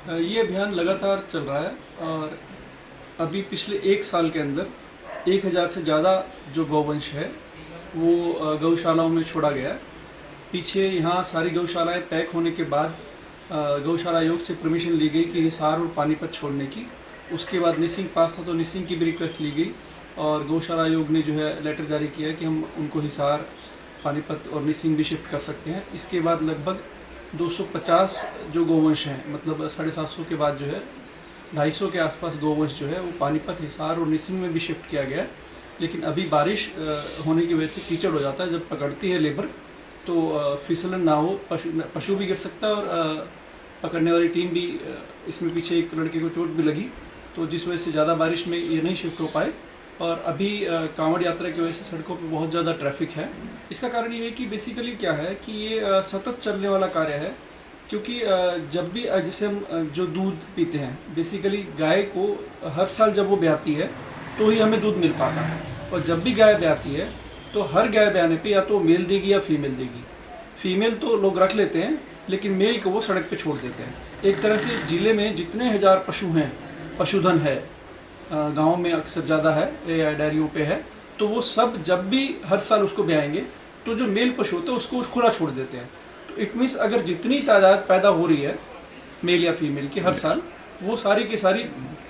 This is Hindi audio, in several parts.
ये अभियान लगातार चल रहा है और अभी पिछले 1 साल के अंदर 1000 से ज़्यादा जो गौवंश है वो गौशालाओं में छोड़ा गया है। पीछे यहाँ सारी गौशालाएं पैक होने के बाद गौशाला आयोग से परमिशन ली गई कि हिसार और पानीपत छोड़ने की। उसके बाद निसिंग पास था तो निसिंग की भी रिक्वेस्ट ली गई और गौशाला आयोग ने जो है लेटर जारी किया है कि हम उनको हिसार, पानीपत और निसिंग भी शिफ्ट कर सकते हैं। इसके बाद लगभग 250 जो गौवंश हैं, मतलब 750 के बाद जो है 250 के आसपास गौवंश जो है वो पानीपत, हिसार और निसिंग में भी शिफ्ट किया गया है। लेकिन अभी बारिश होने की वजह से कीचड़ हो जाता है। जब पकड़ती है लेबर तो फिसलन ना हो, पशु भी गिर सकता है और पकड़ने वाली टीम भी, इसमें पीछे एक लड़के को चोट भी लगी, तो जिस वजह से ज़्यादा बारिश में ये नहीं शिफ्ट हो पाए। और अभी कांवड़ यात्रा की वजह से सड़कों पे बहुत ज़्यादा ट्रैफिक है। इसका कारण ये है कि बेसिकली क्या है कि ये सतत चलने वाला कार्य है, क्योंकि जब भी जैसे हम जो दूध पीते हैं, बेसिकली गाय को हर साल जब वो ब्याती है तो ही हमें दूध मिल पाता है। और जब भी गाय ब्याती है तो हर गाय ब्याने पे या तो मेल देगी या फीमेल देगी। फीमेल तो लोग रख लेते हैं लेकिन मेल को वो सड़क पे छोड़ देते हैं। एक तरह से ज़िले में जितने हज़ार पशु हैं, पशुधन है, गाँव में अक्सर ज़्यादा है या डेयरियों पे है, तो वो सब जब भी हर साल उसको ब्याएंगे तो जो मेल पशु होता है उसको खुला छोड़ देते हैं। तो इट मीन्स अगर जितनी तादाद पैदा हो रही है मेल या फीमेल की हर साल, वो सारी की सारी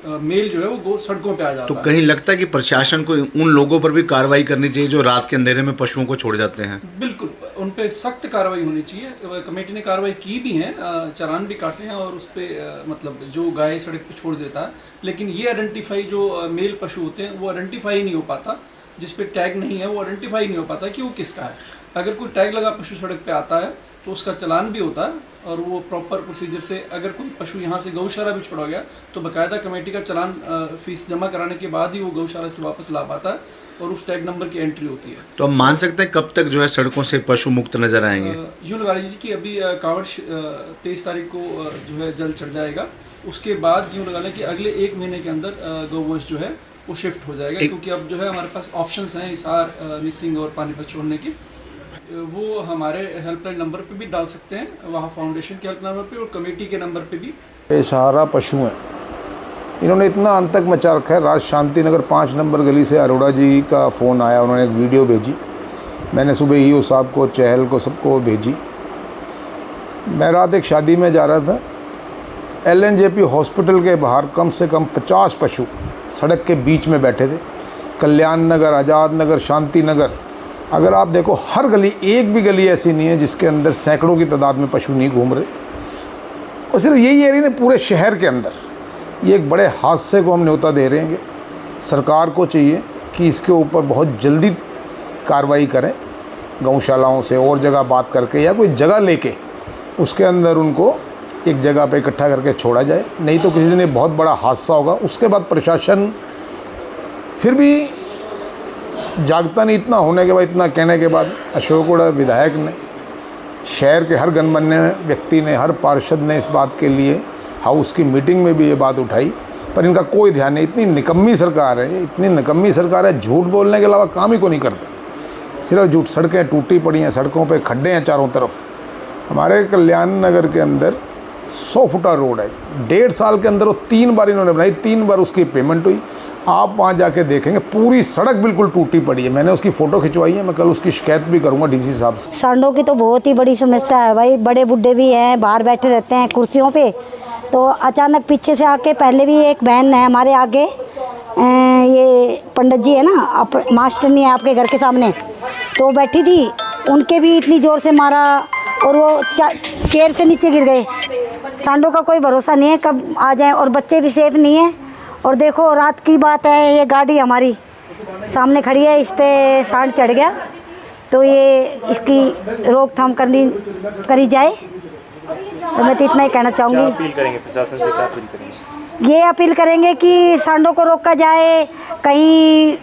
मेल जो है वो सड़कों पे आ जाता है। तो कहीं लगता है कि प्रशासन को उन लोगों पर भी कार्रवाई करनी चाहिए जो रात के अंधेरे में पशुओं को छोड़ जाते हैं? बिल्कुल, उन पे सख्त कार्रवाई होनी चाहिए। कमेटी ने कार्रवाई की भी है, चालान भी काटे हैं और उस पर मतलब जो गाय सड़क पे छोड़ देता है। लेकिन ये आइडेंटिफाई जो मेल पशु होते हैं वो आइडेंटिफाई नहीं हो पाता, जिस पे टैग नहीं है वो आइडेंटिफाई नहीं हो पाता कि वो किसका है। अगर कोई टैग लगा पशु सड़क पे आता है तो उसका चालान भी होता है और वो प्रॉपर प्रोसीजर से, अगर कोई पशु यहाँ से गौशाला भी छोड़ा गया तो बाकायदा कमेटी का चालान फीस जमा कराने के बाद ही वो गौशाला से वापस ला पाता है और उस टैग नंबर की एंट्री होती है। तो हम मान सकते हैं कब तक जो है सड़कों से पशु मुक्त नजर आएंगे? यूँ लगा लीजिए कि अभी कांवड़ 23 तारीख को जो है जल चढ़ जाएगा। उसके बाद यूँ लगा लें कि अगले 1 महीने के अंदर गौवंश जो है वो शिफ्ट हो जाएगा, क्योंकि अब जो है हमारे पास ऑप्शंस हैं हिसार, निसिंग और पानीपत छोड़ने के। वो हमारे हेल्पलाइन नंबर पे भी डाल सकते हैं, वहाँ फाउंडेशन के हेल्प नंबर पे और कमेटी के नंबर पे भी। बेसहारा पशु हैं, इन्होंने इतना आतंक मचा रखा है। राज शांति नगर 5 नंबर गली से अरोड़ा जी का फ़ोन आया, उन्होंने एक वीडियो भेजी। मैंने सुबह ईओ साहब को, चहल को, सबको भेजी। मैं रात एक शादी में जा रहा था, LNJP हॉस्पिटल के बाहर कम से कम 50 पशु सड़क के बीच में बैठे थे। कल्याण नगर, आज़ाद नगर, शांति नगर, अगर आप देखो हर गली, एक भी गली ऐसी नहीं है जिसके अंदर सैकड़ों की तादाद में पशु नहीं घूम रहे। और सिर्फ यही एरिया नहीं, पूरे शहर के अंदर ये एक बड़े हादसे को हम न्योता दे रहे हैं। सरकार को चाहिए कि इसके ऊपर बहुत जल्दी कार्रवाई करें, गौशालाओं से और जगह बात करके या कोई जगह लेके उसके अंदर उनको एक जगह पे इकट्ठा करके छोड़ा जाए, नहीं तो किसी दिन ये बहुत बड़ा हादसा होगा। उसके बाद प्रशासन फिर भी जागता नहीं। इतना होने के बाद, इतना कहने के बाद अशोक उड़ा विधायक ने, शहर के हर गणमान्य व्यक्ति ने, हर पार्षद ने इस बात के लिए हाउस की मीटिंग में भी ये बात उठाई, पर इनका कोई ध्यान नहीं। इतनी निकम्मी सरकार है, इतनी निकम्मी सरकार है, झूठ बोलने के अलावा काम ही को नहीं करते, सिर्फ झूठ। सड़कें टूटी पड़ी हैं, सड़कों पे खड्डे हैं चारों तरफ। हमारे कल्याण नगर के अंदर 100 फुटा रोड है, 1.5 साल के अंदर वो 3 बार इन्होंने बनाई, 3 बार उसकी पेमेंट हुई। आप वहाँ जाके देखेंगे पूरी सड़क बिल्कुल टूटी पड़ी है। मैंने उसकी फ़ोटो खिंचवाई है, मैं कल उसकी शिकायत भी करूँगा DC साहब से। सांडों की तो बहुत ही बड़ी समस्या है भाई। बड़े बुढ़े भी हैं, बाहर बैठे रहते हैं कुर्सियों पे, तो अचानक पीछे से आके, पहले भी एक बहन है हमारे आगे, ये पंडित जी है ना, आप मास्टर नहीं है आपके घर के सामने, तो बैठी थी, उनके भी इतनी ज़ोर से मारा और वो चेयर से नीचे गिर गए। सांडों का कोई भरोसा नहीं है कब आ जाए, और बच्चे भी सेफ नहीं है। और देखो रात की बात है, ये गाड़ी हमारी सामने खड़ी है, इस पे सांड चढ़ गया, तो ये इसकी रोकथाम करी जाए। तो मैं तो इतना ही कहना चाहूँगी। अपील करेंगे प्रशासन से, क्या अपील करेंगे? ये अपील करेंगे कि सांडों को रोका जाए। कहीं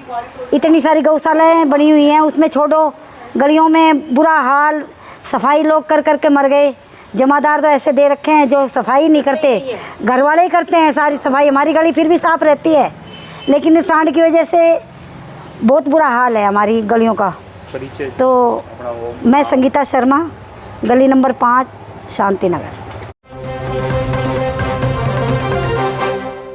इतनी सारी गौशालाएँ बनी हुई हैं, उसमें छोड़ो। गलियों में बुरा हाल, सफाई लोग कर करके मर गए। जमादार तो ऐसे दे रखे हैं जो सफाई नहीं करते, घर वाले ही करते हैं सारी सफाई। हमारी गली फिर भी साफ़ रहती है, लेकिन इस सांड की वजह से बहुत बुरा हाल है हमारी गलियों का। परिचय? तो मैं संगीता शर्मा, गली नंबर 5, शांति नगर।